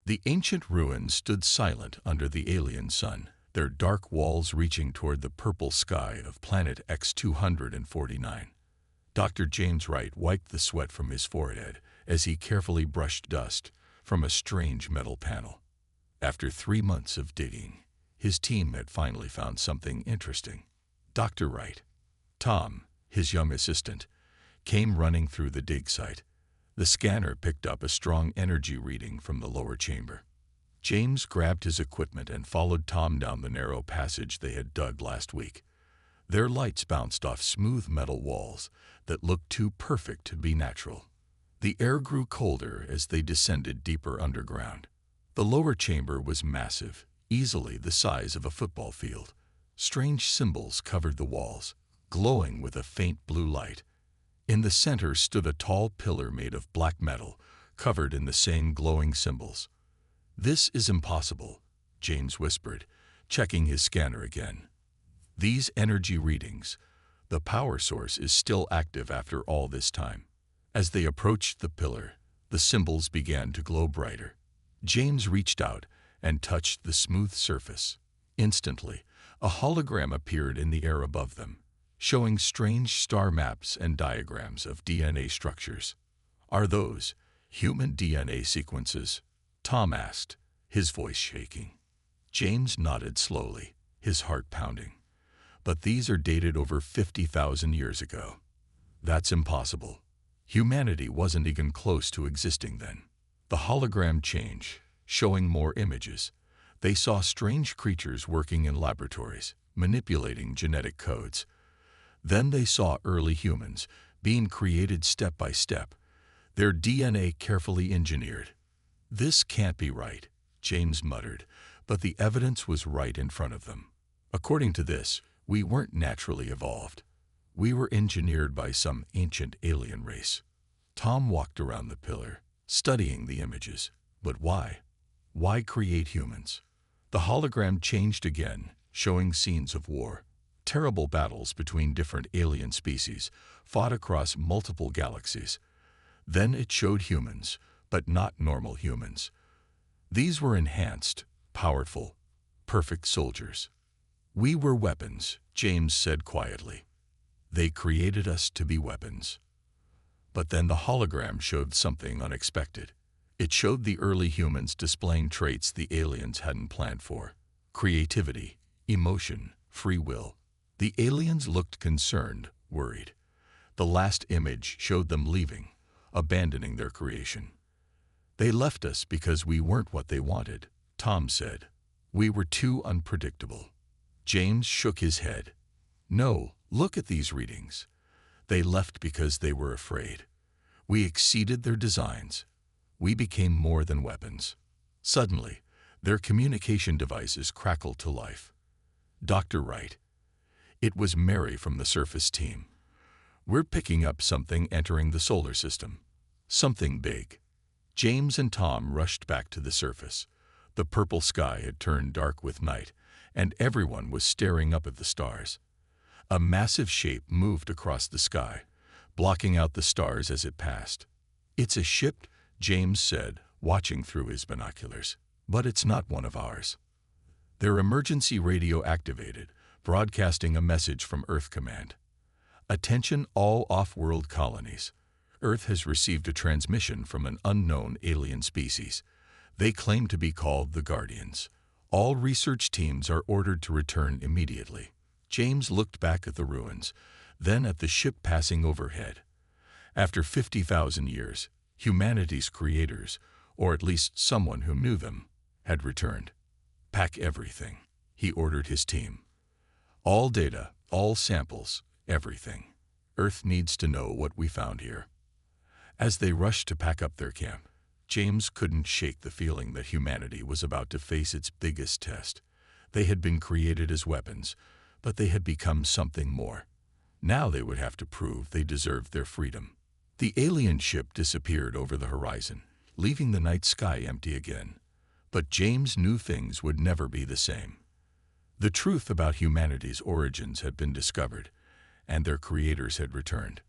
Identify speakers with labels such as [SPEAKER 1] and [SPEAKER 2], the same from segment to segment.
[SPEAKER 1] The ancient ruins stood silent under the alien sun, their dark walls reaching toward the purple sky of planet X-249. Dr. James Wright wiped the sweat from his forehead as he carefully brushed dust from a strange metal panel. After 3 months of digging, his team had finally found something interesting. Dr. Wright, Tom, his young assistant, came running through the dig site. The scanner picked up a strong energy reading from the lower chamber. James grabbed his equipment and followed Tom down the narrow passage they had dug last week. Their lights bounced off smooth metal walls that looked too perfect to be natural. The air grew colder as they descended deeper underground. The lower chamber was massive, easily the size of a football field. Strange symbols covered the walls, glowing with a faint blue light. In the center stood a tall pillar made of black metal, covered in the same glowing symbols. "This is impossible," James whispered, checking his scanner again. "These energy readings, the power source is still active after all this time." As they approached the pillar, the symbols began to glow brighter. James reached out and touched the smooth surface. Instantly, a hologram appeared in the air above them, showing strange star maps and diagrams of DNA structures. "Are those human DNA sequences?" Tom asked, his voice shaking. James nodded slowly, his heart pounding. "But these are dated over 50,000 years ago." "That's impossible. Humanity wasn't even close to existing then." The hologram changed, showing more images. They saw strange creatures working in laboratories, manipulating genetic codes. Then they saw early humans being created step by step, their DNA carefully engineered. "This can't be right," James muttered, but the evidence was right in front of them. "According to this, we weren't naturally evolved. We were engineered by some ancient alien race." Tom walked around the pillar, studying the images. But why? Why create humans? The hologram changed again, showing scenes of war. Terrible battles between different alien species, fought across multiple galaxies. Then it showed humans, but not normal humans. These were enhanced, powerful, perfect soldiers. "We were weapons," James said quietly. "They created us to be weapons." But then the hologram showed something unexpected. It showed the early humans displaying traits the aliens hadn't planned for: creativity, emotion, free will. The aliens looked concerned, worried. The last image showed them leaving, abandoning their creation. "They left us because we weren't what they wanted," Tom said. "We were too unpredictable." James shook his head. "No, look at these readings. They left because they were afraid. We exceeded their designs. We became more than weapons." Suddenly, their communication devices crackled to life. "Dr. Wright." It was Mary from the surface team. "We're picking up something entering the solar system. Something big." James and Tom rushed back to the surface. The purple sky had turned dark with night, and everyone was staring up at the stars. A massive shape moved across the sky, blocking out the stars as it passed. "It's a ship," James said, watching through his binoculars. "But it's not one of ours." Their emergency radio activated, broadcasting a message from Earth Command. "Attention all off-world colonies. Earth has received a transmission from an unknown alien species. They claim to be called the Guardians. All research teams are ordered to return immediately." James looked back at the ruins, then at the ship passing overhead. After 50,000 years, humanity's creators, or at least someone who knew them, had returned. "Pack everything," he ordered his team. "All data, all samples, everything. Earth needs to know what we found here." As they rushed to pack up their camp, James couldn't shake the feeling that humanity was about to face its biggest test. They had been created as weapons, but they had become something more. Now they would have to prove they deserved their freedom. The alien ship disappeared over the horizon, leaving the night sky empty again. But James knew things would never be the same. The truth about humanity's origins had been discovered, and their creators had returned.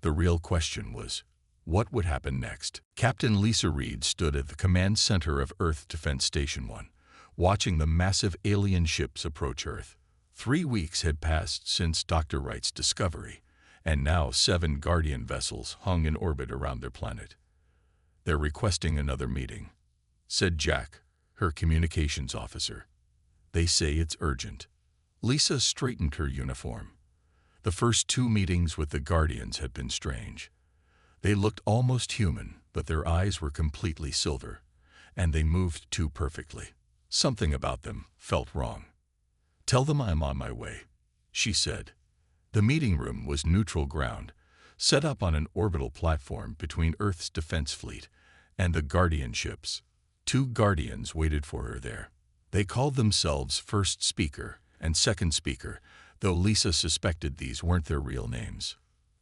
[SPEAKER 1] The real question was, What would happen next? Captain Lisa Reed stood at the command center of Earth Defense Station 1, watching the massive alien ships approach Earth. 3 weeks had passed since Dr. Wright's discovery, and now 7 Guardian vessels hung in orbit around their planet. "They're requesting another meeting," said Jack, her communications officer. "They say it's urgent." Lisa straightened her uniform. The first 2 meetings with the Guardians had been strange. They looked almost human, but their eyes were completely silver, and they moved too perfectly. Something about them felt wrong. "Tell them I'm on my way," she said. The meeting room was neutral ground, set up on an orbital platform between Earth's defense fleet and the Guardian ships. 2 Guardians waited for her there. They called themselves First Speaker and Second Speaker, though Lisa suspected these weren't their real names.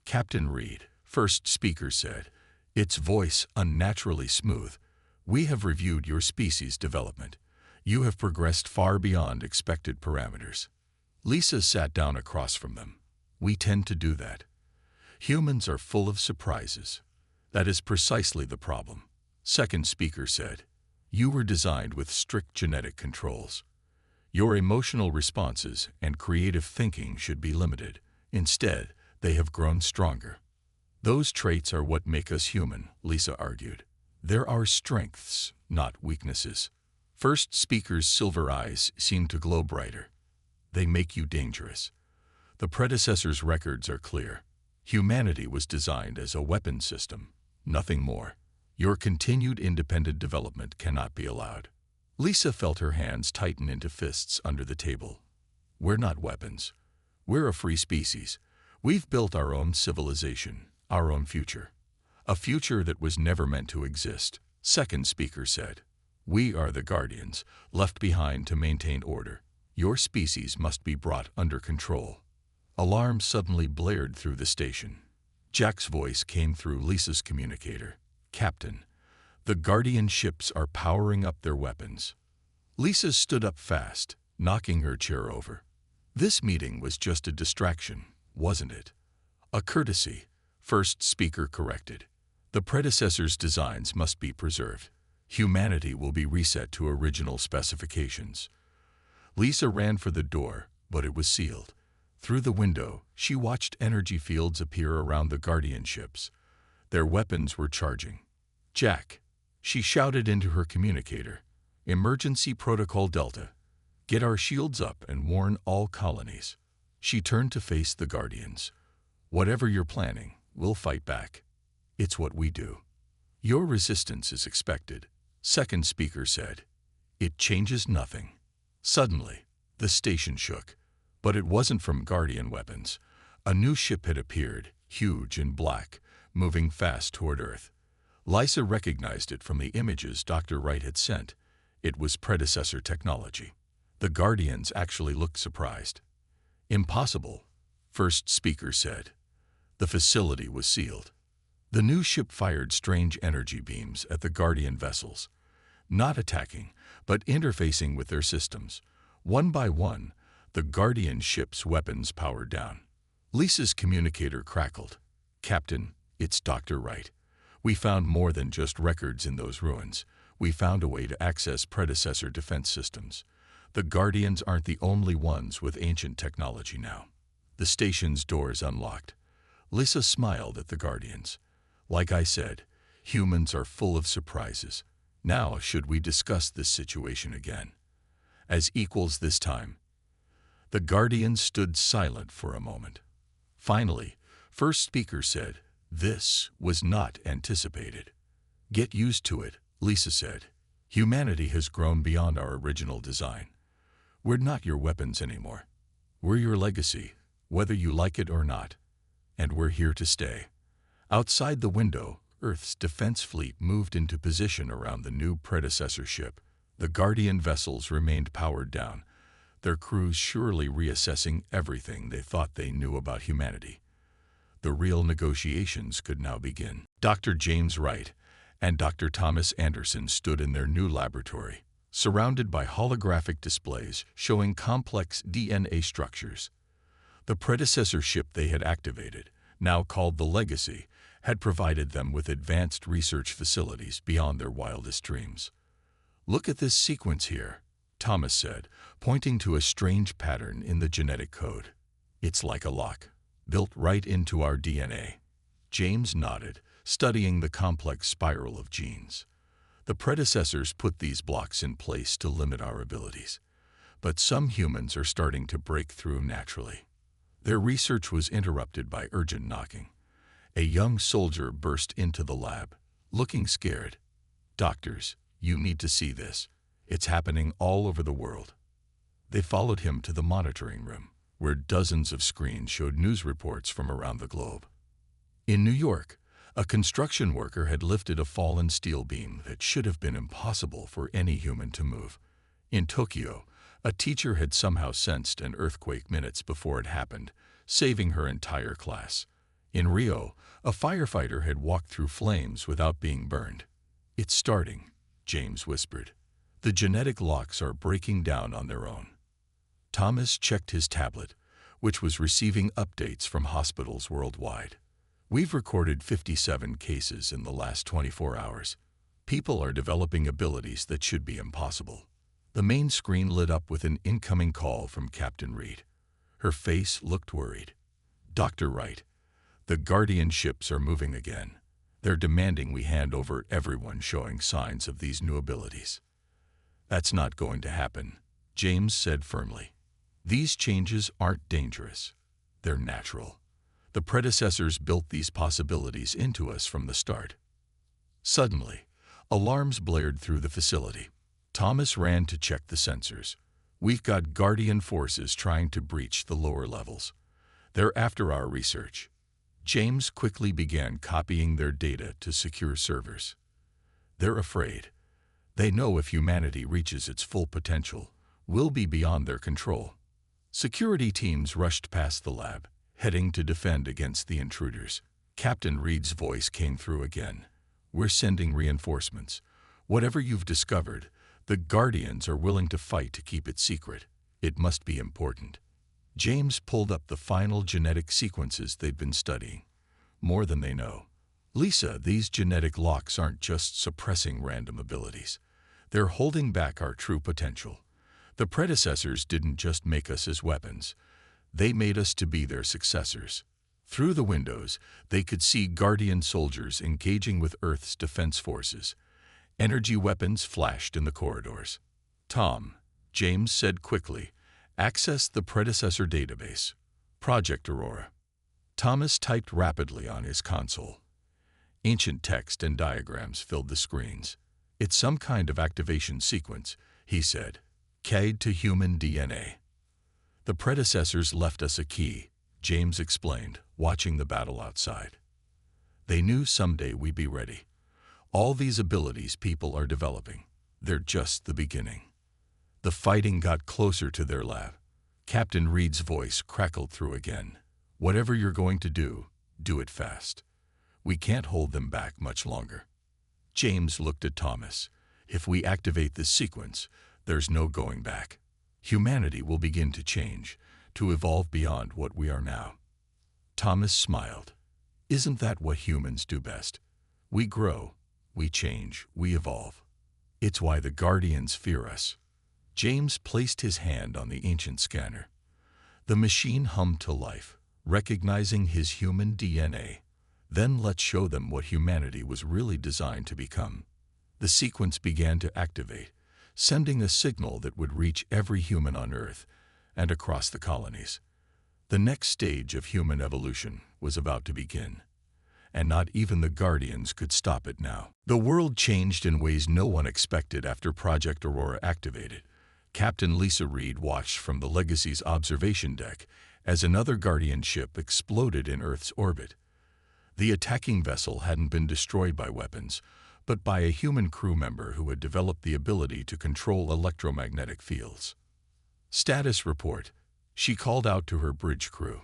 [SPEAKER 1] "Captain Reed," First Speaker said, its voice unnaturally smooth, "we have reviewed your species development. You have progressed far beyond expected parameters." Lisa sat down across from them. "We tend to do that. Humans are full of surprises. That is precisely the problem," Second Speaker said. "You were designed with strict genetic controls. Your emotional responses and creative thinking should be limited. Instead, they have grown stronger." "Those traits are what make us human," Lisa argued. "They're our strengths, not weaknesses." First Speaker's silver eyes seemed to glow brighter. "They make you dangerous. The predecessor's records are clear. Humanity was designed as a weapon system, nothing more. Your continued independent development cannot be allowed." Lisa felt her hands tighten into fists under the table. "We're not weapons. We're a free species. We've built our own civilization, our own future. A future that was never meant to exist," Second Speaker said. "We are the Guardians, left behind to maintain order. Your species must be brought under control." Alarm suddenly blared through the station. Jack's voice came through Lisa's communicator. "Captain, the Guardian ships are powering up their weapons." Lisa stood up fast, knocking her chair over. "This meeting was just a distraction, wasn't it?" "A courtesy," First Speaker corrected. "The predecessor's designs must be preserved. Humanity will be reset to original specifications." Lisa ran for the door, but it was sealed. Through the window, she watched energy fields appear around the Guardian ships. Their weapons were charging. "Jack," she shouted into her communicator, "Emergency Protocol Delta. Get our shields up and warn all colonies." She turned to face the Guardians. "Whatever you're planning, we'll fight back. It's what we do." "Your resistance is expected," Second Speaker said. "It changes nothing." Suddenly, the station shook. But it wasn't from Guardian weapons. A new ship had appeared, huge and black, moving fast toward Earth. Lisa recognized it from the images Dr. Wright had sent. It was predecessor technology. The Guardians actually looked surprised. "Impossible," First Speaker said. The facility was sealed. The new ship fired strange energy beams at the Guardian vessels, not attacking, but interfacing with their systems. One by one, the Guardian ship's weapons powered down. Lisa's communicator crackled. "Captain, it's Dr. Wright. We found more than just records in those ruins. We found a way to access predecessor defense systems. The Guardians aren't the only ones with ancient technology now." The station's doors unlocked. Lisa smiled at the Guardians. "Like I said, humans are full of surprises. Now should we discuss this situation again? As equals this time?" The Guardians stood silent for a moment. Finally, First Speaker said, "This was not anticipated." "Get used to it," Lisa said. "Humanity has grown beyond our original design. We're not your weapons anymore. We're your legacy, whether you like it or not. And we're here to stay." Outside the window, Earth's defense fleet moved into position around the new predecessor ship. The Guardian vessels remained powered down, their crews surely reassessing everything they thought they knew about humanity. The real negotiations could now begin. Dr. James Wright and Dr. Thomas Anderson stood in their new laboratory, surrounded by holographic displays showing complex DNA structures. The predecessor ship they had activated, now called the Legacy, had provided them with advanced research facilities beyond their wildest dreams. "Look at this sequence here," Thomas said, pointing to a strange pattern in the genetic code. "It's like a lock, built right into our DNA." James nodded, studying the complex spiral of genes. "The predecessors put these blocks in place to limit our abilities. But some humans are starting to break through naturally." Their research was interrupted by urgent knocking. A young soldier burst into the lab, looking scared. "Doctors, you need to see this. It's happening all over the world." They followed him to the monitoring room, where dozens of screens showed news reports from around the globe. In New York, a construction worker had lifted a fallen steel beam that should have been impossible for any human to move. In Tokyo, a teacher had somehow sensed an earthquake minutes before it happened, saving her entire class. In Rio, a firefighter had walked through flames without being burned. "It's starting," James whispered. "The genetic locks are breaking down on their own." Thomas checked his tablet, which was receiving updates from hospitals worldwide. "We've recorded 57 cases in the last 24 hours. People are developing abilities that should be impossible." The main screen lit up with an incoming call from Captain Reed. Her face looked worried. "Dr. Wright, the Guardian ships are moving again. They're demanding we hand over everyone showing signs of these new abilities." "That's not going to happen," James said firmly. "These changes aren't dangerous. They're natural. The predecessors built these possibilities into us from the start." Suddenly, alarms blared through the facility. Thomas ran to check the sensors. "We've got Guardian forces trying to breach the lower levels. They're after our research." James quickly began copying their data to secure servers. "They're afraid. They know if humanity reaches its full potential, we'll be beyond their control." Security teams rushed past the lab, heading to defend against the intruders. Captain Reed's voice came through again. "We're sending reinforcements. Whatever you've discovered, the Guardians are willing to fight to keep it secret. It must be important." James pulled up the final genetic sequences they'd been studying. "More than they know. Lisa, these genetic locks aren't just suppressing random abilities. They're holding back our true potential. The predecessors didn't just make us as weapons. They made us to be their successors." Through the windows, they could see Guardian soldiers engaging with Earth's defense forces. Energy weapons flashed in the corridors. "Tom," James said quickly, "access the predecessor database. Project Aurora." Thomas typed rapidly on his console. Ancient text and diagrams filled the screens. "It's some kind of activation sequence," he said, "keyed to human DNA." "The predecessors left us a key," James explained, watching the battle outside. "They knew someday we'd be ready. All these abilities people are developing, they're just the beginning." The fighting got closer to their lab. Captain Reed's voice crackled through again. "Whatever you're going to do it fast. We can't hold them back much longer." James looked at Thomas. "If we activate this sequence, there's no going back. Humanity will begin to change, to evolve beyond what we are now." Thomas smiled. "Isn't that what humans do best? We grow, we change, we evolve. It's why the Guardians fear us." James placed his hand on the ancient scanner. The machine hummed to life, recognizing his human DNA. "Then let's show them what humanity was really designed to become." The sequence began to activate, sending a signal that would reach every human on Earth and across the colonies. The next stage of human evolution was about to begin, and not even the Guardians could stop it now. The world changed in ways no one expected after Project Aurora activated. Captain Lisa Reed watched from the Legacy's observation deck as another Guardian ship exploded in Earth's orbit. The attacking vessel hadn't been destroyed by weapons, but by a human crew member who had developed the ability to control electromagnetic fields. "Status report," she called out to her bridge crew.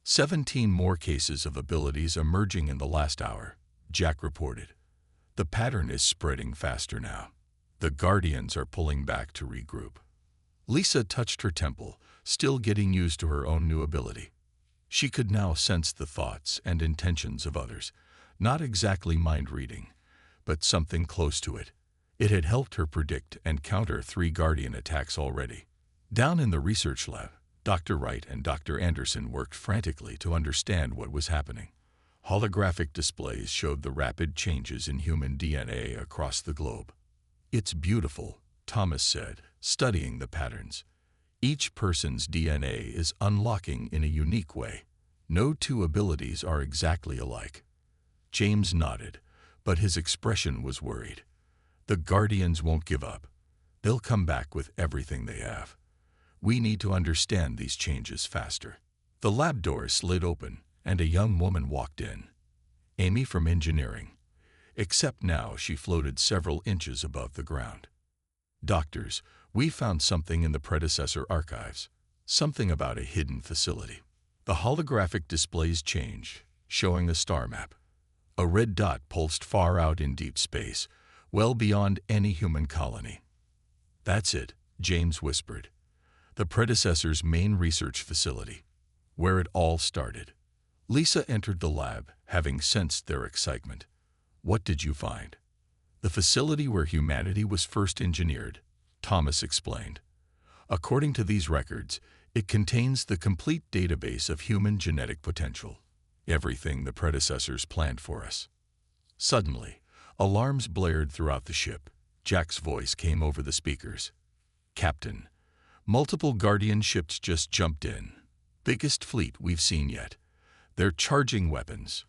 [SPEAKER 1] 17 more cases of abilities emerging in the last hour, Jack reported. "The pattern is spreading faster now. The Guardians are pulling back to regroup." Lisa touched her temple, still getting used to her own new ability. She could now sense the thoughts and intentions of others, Not exactly mind-reading, but something close to it. It had helped her predict and counter 3 Guardian attacks already. Down in the research lab, Dr. Wright and Dr. Anderson worked frantically to understand what was happening. Holographic displays showed the rapid changes in human DNA across the globe. "It's beautiful," Thomas said, studying the patterns. "Each person's DNA is unlocking in a unique way. No 2 abilities are exactly alike." James nodded, but his expression was worried. "The Guardians won't give up. They'll come back with everything they have. We need to understand these changes faster." The lab door slid open, and a young woman walked in. Amy from engineering. Except now she floated several inches above the ground. "Doctors, we found something in the predecessor archives. Something about a hidden facility." The holographic displays changed, showing a star map. A red dot pulsed far out in deep space, well beyond any human colony. "That's it," James whispered. "The predecessor's main research facility, where it all started." Lisa entered the lab, having sensed their excitement. "What did you find?" "The facility where humanity was first engineered," Thomas explained. "According to these records, it contains the complete database of human genetic potential. Everything the predecessors planned for us." Suddenly, alarms blared throughout the ship. Jack's voice came over the speakers. "Captain, multiple Guardian ships just jumped in. Biggest fleet we've seen yet. They're charging weapons."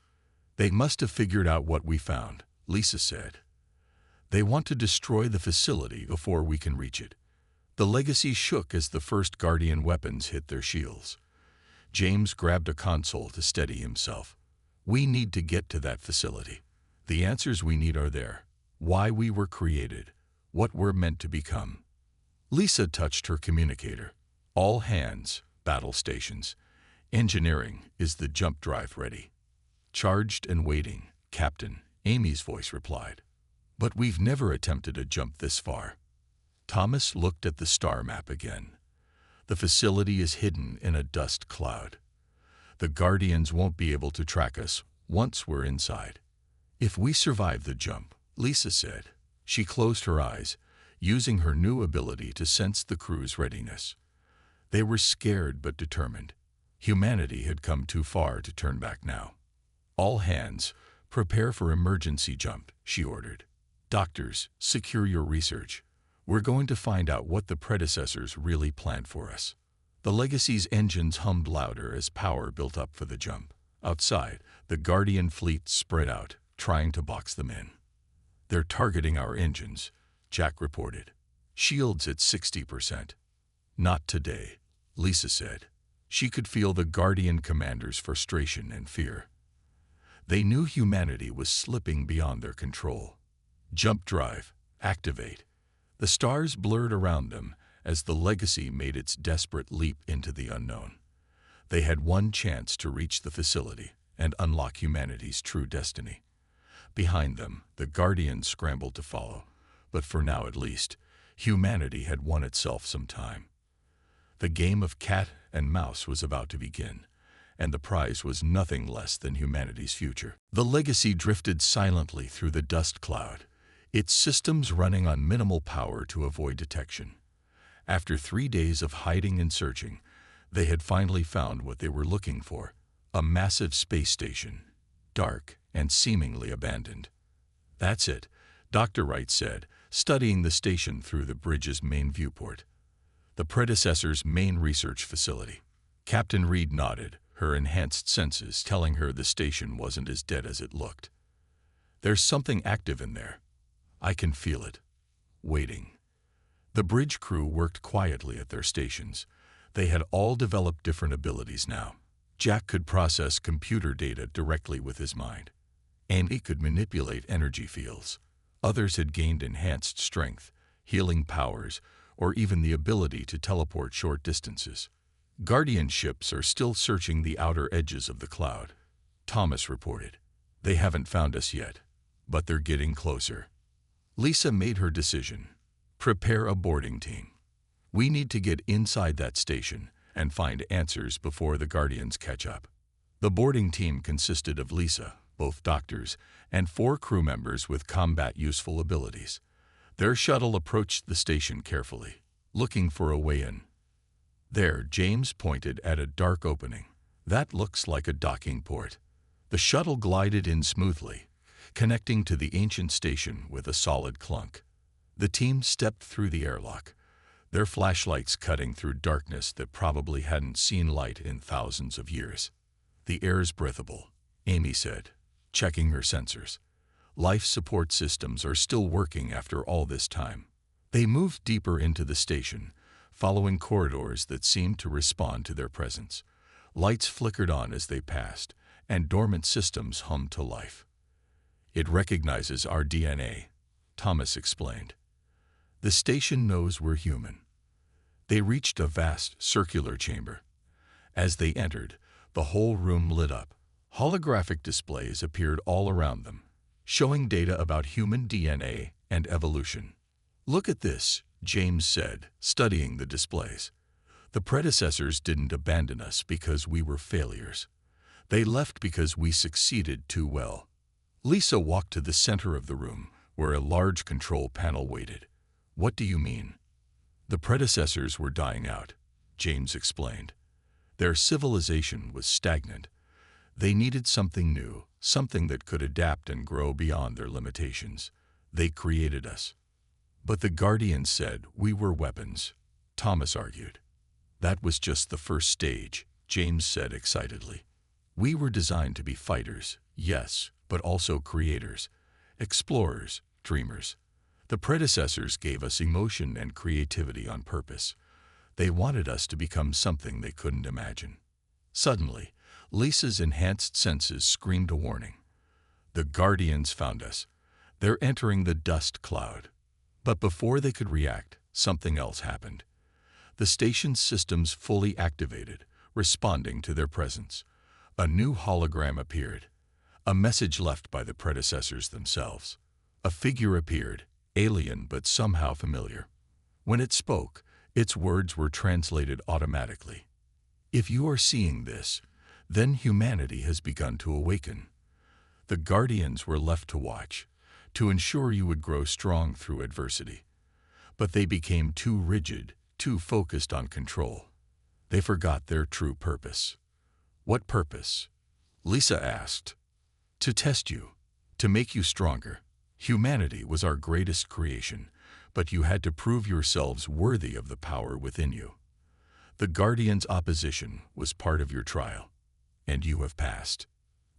[SPEAKER 1] "They must have figured out what we found," Lisa said. "They want to destroy the facility before we can reach it." The Legacy shook as the first Guardian weapons hit their shields. James grabbed a console to steady himself. "We need to get to that facility. The answers we need are there. Why we were created. What we're meant to become." Lisa touched her communicator. "All hands, battle stations. Engineering, is the jump drive ready?" "Charged and waiting, Captain," Amy's voice replied. "But we've never attempted a jump this far." Thomas looked at the star map again. "The facility is hidden in a dust cloud. The Guardians won't be able to track us once we're inside." "If we survive the jump," Lisa said. She closed her eyes, using her new ability to sense the crew's readiness. They were scared but determined. Humanity had come too far to turn back now. "All hands, prepare for emergency jump," she ordered. "Doctors, secure your research. We're going to find out what the predecessors really planned for us." The Legacy's engines hummed louder as power built up for the jump. Outside, the Guardian fleet spread out, trying to box them in. "They're targeting our engines," Jack reported. "Shields at 60%. "Not today," Lisa said. She could feel the Guardian commanders' frustration and fear. They knew humanity was slipping beyond their control. "Jump drive, activate." The stars blurred around them as the Legacy made its desperate leap into the unknown. They had one chance to reach the facility and unlock humanity's true destiny. Behind them, the Guardians scrambled to follow, but for now at least, humanity had won itself some time. The game of cat and mouse was about to begin, and the prize was nothing less than humanity's future. The Legacy drifted silently through the dust cloud, its systems running on minimal power to avoid detection. After 3 days of hiding and searching, they had finally found what they were looking for: a massive space station, dark and seemingly abandoned. "That's it," Dr. Wright said, studying the station through the bridge's main viewport. "The predecessor's main research facility." Captain Reed nodded, her enhanced senses telling her the station wasn't as dead as it looked. "There's something active in there. I can feel it. Waiting." The bridge crew worked quietly at their stations. They had all developed different abilities now. Jack could process computer data directly with his mind. Amy could manipulate energy fields. Others had gained enhanced strength, healing powers, or even the ability to teleport short distances. Guardian ships are still searching the outer edges of the cloud, Thomas reported. "They haven't found us yet, but they're getting closer." Lisa made her decision. "Prepare a boarding team. We need to get inside that station and find answers before the Guardians catch up." The boarding team consisted of Lisa, both doctors, and 4 crew members with combat-useful abilities. Their shuttle approached the station carefully, looking for a way in. There, James pointed at a dark opening. That looks like a docking port. The shuttle glided in smoothly, connecting to the ancient station with a solid clunk. The team stepped through the airlock, their flashlights cutting through darkness that probably hadn't seen light in thousands of years. "The air's breathable," Amy said, checking her sensors. "Life support systems are still working after all this time." They moved deeper into the station, following corridors that seemed to respond to their presence. Lights flickered on as they passed, and dormant systems hummed to life. "It recognizes our DNA," Thomas explained. "The station knows we're human." They reached a vast, circular chamber. As they entered, the whole room lit up. Holographic displays appeared all around them, showing data about human DNA and evolution. "Look at this," James said, studying the displays. "The predecessors didn't abandon us because we were failures. They left because we succeeded too well." Lisa walked to the center of the room, where a large control panel waited. "What do you mean?" "The predecessors were dying out," James explained. "Their civilization was stagnant. They needed something new, something that could adapt and grow beyond their limitations. They created us." "But the Guardians said we were weapons," Thomas argued. "That was just the first stage," James said excitedly. "We were designed to be fighters, yes, but also creators, explorers, dreamers. The predecessors gave us emotion and creativity on purpose. They wanted us to become something they couldn't imagine." Suddenly, Lisa's enhanced senses screamed a warning. "The Guardians found us. They're entering the dust cloud." But before they could react, something else happened. The station's systems fully activated, responding to their presence. A new hologram appeared, a message left by the predecessors themselves. A figure appeared, alien but somehow familiar. When it spoke, its words were translated automatically. "If you are seeing this, then humanity has begun to awaken. The Guardians were left to watch, to ensure you would grow strong through adversity. But they became too rigid, too focused on control. They forgot their true purpose." "What purpose?" Lisa asked. "To test you, to make you stronger. Humanity was our greatest creation, but you had to prove yourselves worthy of the power within you. The Guardians' opposition was part of your trial, and you have passed."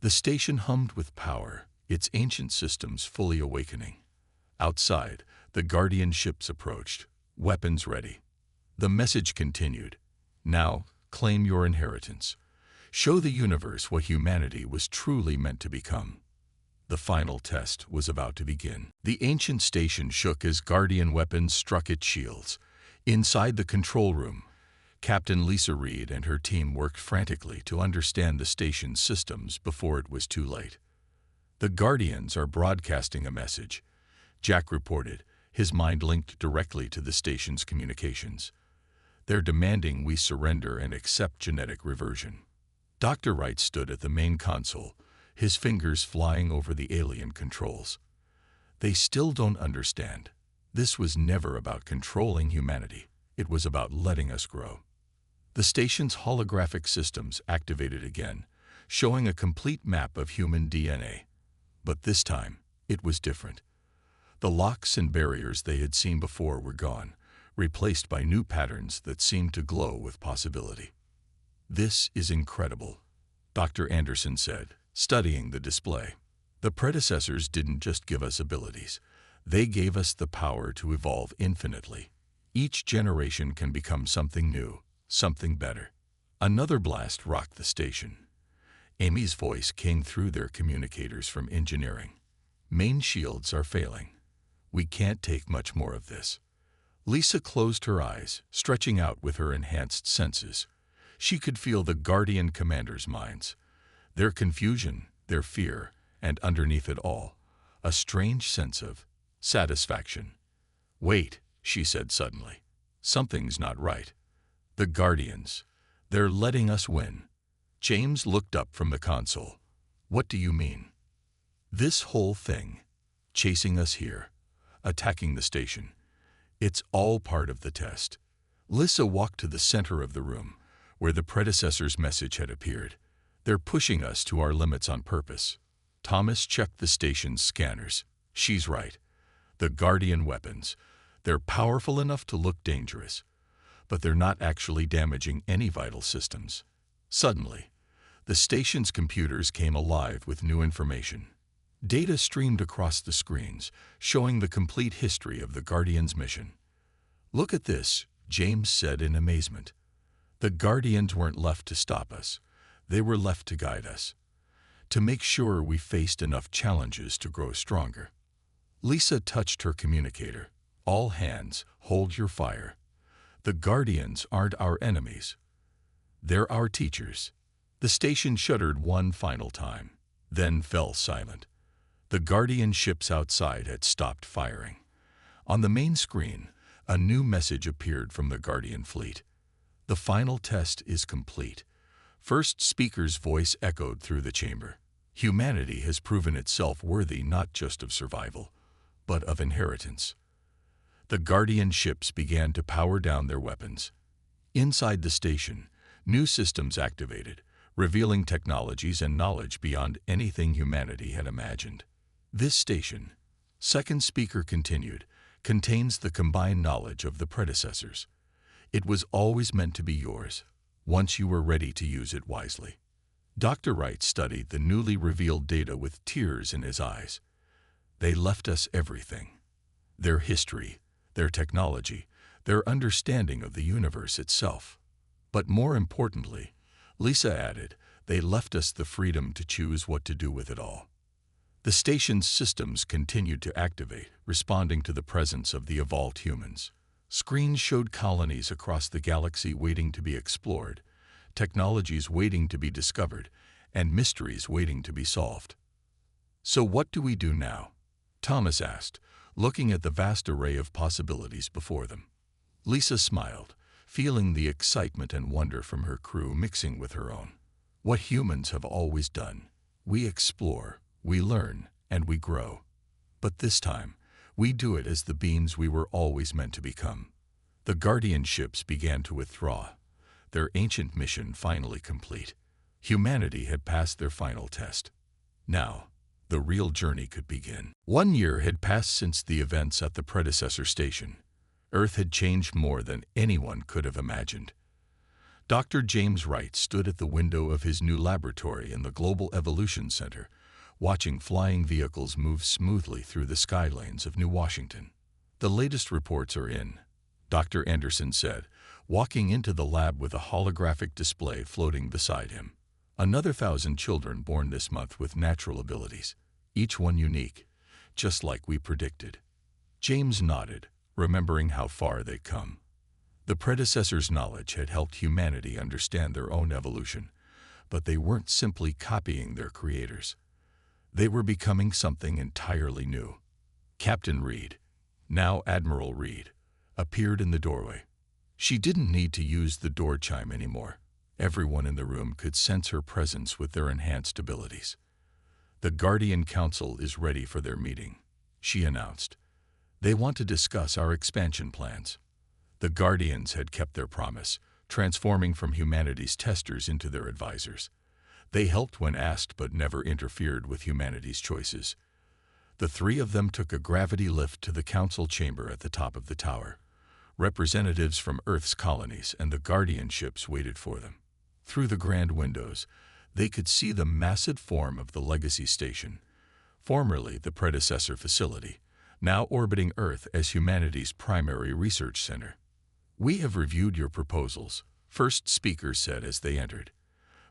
[SPEAKER 1] The station hummed with power, its ancient systems fully awakening. Outside, the Guardian ships approached, weapons ready. The message continued. "Now, claim your inheritance. Show the universe what humanity was truly meant to become." The final test was about to begin. The ancient station shook as Guardian weapons struck its shields. Inside the control room, Captain Lisa Reed and her team worked frantically to understand the station's systems before it was too late. "The Guardians are broadcasting a message," Jack reported, his mind linked directly to the station's communications. "They're demanding we surrender and accept genetic reversion." Dr. Wright stood at the main console, his fingers flying over the alien controls. "They still don't understand. This was never about controlling humanity. It was about letting us grow." The station's holographic systems activated again, showing a complete map of human DNA. But this time, it was different. The locks and barriers they had seen before were gone, replaced by new patterns that seemed to glow with possibility. "This is incredible," Dr. Anderson said, studying the display. "The predecessors didn't just give us abilities. They gave us the power to evolve infinitely. Each generation can become something new, something better." Another blast rocked the station. Amy's voice came through their communicators from engineering. "Main shields are failing. We can't take much more of this." Lisa closed her eyes, stretching out with her enhanced senses. She could feel the Guardian commanders' minds, their confusion, their fear, and underneath it all, a strange sense of satisfaction. "Wait," she said suddenly. "Something's not right. The Guardians, they're letting us win." James looked up from the console. "What do you mean?" This whole thing, chasing us here, attacking the station, it's all part of the test. Lissa walked to the center of the room, where the predecessor's message had appeared. They're pushing us to our limits on purpose. Thomas checked the station's scanners. She's right. The Guardian weapons, they're powerful enough to look dangerous, but they're not actually damaging any vital systems. Suddenly, the station's computers came alive with new information. Data streamed across the screens, showing the complete history of the Guardian's mission. "Look at this," James said in amazement. "The Guardians weren't left to stop us. They were left to guide us, to make sure we faced enough challenges to grow stronger." Lisa touched her communicator. "All hands, hold your fire. The Guardians aren't our enemies. They're our teachers." The station shuddered one final time, then fell silent. The Guardian ships outside had stopped firing. On the main screen, a new message appeared from the Guardian fleet. "The final test is complete." First speaker's voice echoed through the chamber. "Humanity has proven itself worthy not just of survival, but of inheritance." The Guardian ships began to power down their weapons. Inside the station, new systems activated, revealing technologies and knowledge beyond anything humanity had imagined. "This station," second speaker continued, "contains the combined knowledge of the predecessors. It was always meant to be yours, once you were ready to use it wisely." Dr. Wright studied the newly revealed data with tears in his eyes. "They left us everything. Their history, their technology, their understanding of the universe itself. But more importantly," Lisa added, "they left us the freedom to choose what to do with it all." The station's systems continued to activate, responding to the presence of the evolved humans. Screens showed colonies across the galaxy waiting to be explored, technologies waiting to be discovered, and mysteries waiting to be solved. "So what do we do now?" Thomas asked, looking at the vast array of possibilities before them. Lisa smiled, feeling the excitement and wonder from her crew mixing with her own. "What humans have always done. We explore, we learn, and we grow. But this time, we do it as the beings we were always meant to become." The Guardian ships began to withdraw, their ancient mission finally complete. Humanity had passed their final test. Now, the real journey could begin. 1 year had passed since the events at the predecessor station. Earth had changed more than anyone could have imagined. Dr. James Wright stood at the window of his new laboratory in the Global Evolution Center, watching flying vehicles move smoothly through the skylanes of New Washington. "The latest reports are in," Dr. Anderson said, walking into the lab with a holographic display floating beside him. "Another 1,000 children born this month with natural abilities, each one unique, just like we predicted." James nodded, remembering how far they'd come. The predecessors' knowledge had helped humanity understand their own evolution, but they weren't simply copying their creators. They were becoming something entirely new. Captain Reed, now Admiral Reed, appeared in the doorway. She didn't need to use the door chime anymore. Everyone in the room could sense her presence with their enhanced abilities. "The Guardian Council is ready for their meeting," she announced. "They want to discuss our expansion plans." The Guardians had kept their promise, transforming from humanity's testers into their advisors. They helped when asked but never interfered with humanity's choices. The three of them took a gravity lift to the council chamber at the top of the tower. Representatives from Earth's colonies and the Guardian ships waited for them. Through the grand windows, they could see the massive form of the Legacy Station, formerly the predecessor facility, now orbiting Earth as humanity's primary research center. "We have reviewed your proposals," first speaker said as they entered.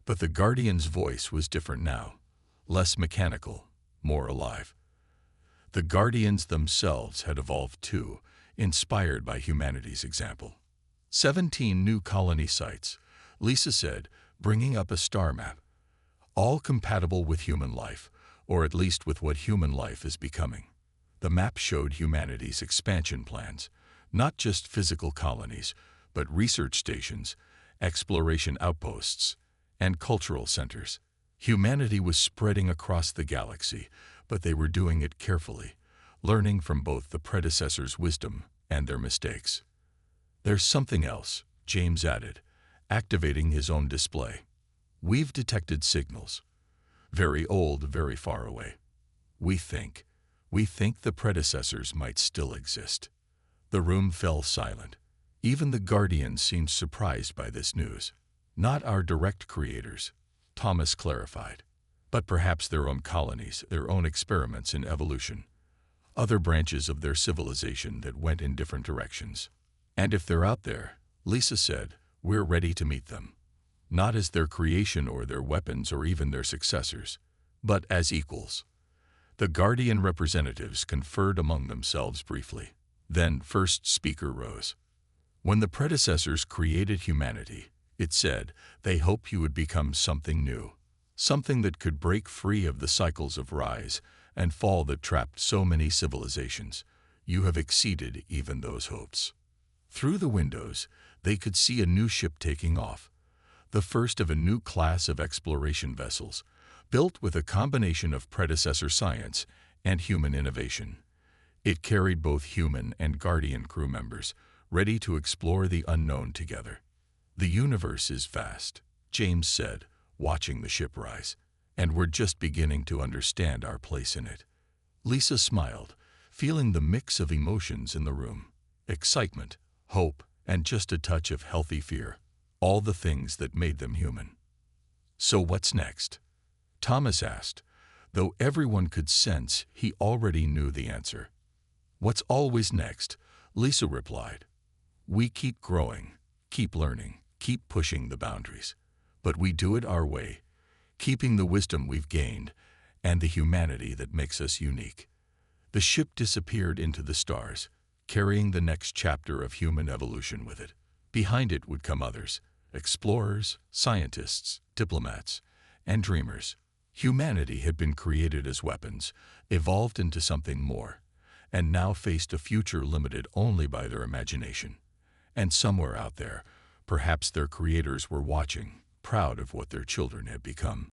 [SPEAKER 1] But the Guardian's voice was different now, less mechanical, more alive. The Guardians themselves had evolved too, inspired by humanity's example. 17 new colony sites, Lisa said, bringing up a star map. All compatible with human life, or at least with what human life is becoming. The map showed humanity's expansion plans, not just physical colonies, but research stations, exploration outposts, and cultural centers. Humanity was spreading across the galaxy, but they were doing it carefully, learning from both the predecessors' wisdom and their mistakes. "There's something else," James added, activating his own display. "We've detected signals. Very old, very far away. We think the predecessors might still exist." The room fell silent. Even the Guardians seemed surprised by this news. "Not our direct creators," Thomas clarified, "but perhaps their own colonies, their own experiments in evolution, other branches of their civilization that went in different directions. And if they're out there," Lisa said, "we're ready to meet them. Not as their creation or their weapons or even their successors, but as equals." The Guardian representatives conferred among themselves briefly. Then first speaker rose. "When the predecessors created humanity," it said, "they hoped you would become something new, something that could break free of the cycles of rise and fall that trapped so many civilizations. You have exceeded even those hopes." Through the windows, they could see a new ship taking off, the first of a new class of exploration vessels, built with a combination of predecessor science and human innovation. It carried both human and Guardian crew members, ready to explore the unknown together. "The universe is vast," James said, watching the ship rise, "and we're just beginning to understand our place in it." Lisa smiled, feeling the mix of emotions in the room: excitement, hope, and just a touch of healthy fear, all the things that made them human. "So what's next?" Thomas asked, though everyone could sense he already knew the answer. "What's always next?" Lisa replied. "We keep growing, keep learning, keep pushing the boundaries. But we do it our way, keeping the wisdom we've gained and the humanity that makes us unique." The ship disappeared into the stars, carrying the next chapter of human evolution with it. Behind it would come others: explorers, scientists, diplomats, and dreamers. Humanity had been created as weapons, evolved into something more, and now faced a future limited only by their imagination. And somewhere out there, perhaps their creators were watching, proud of what their children had become.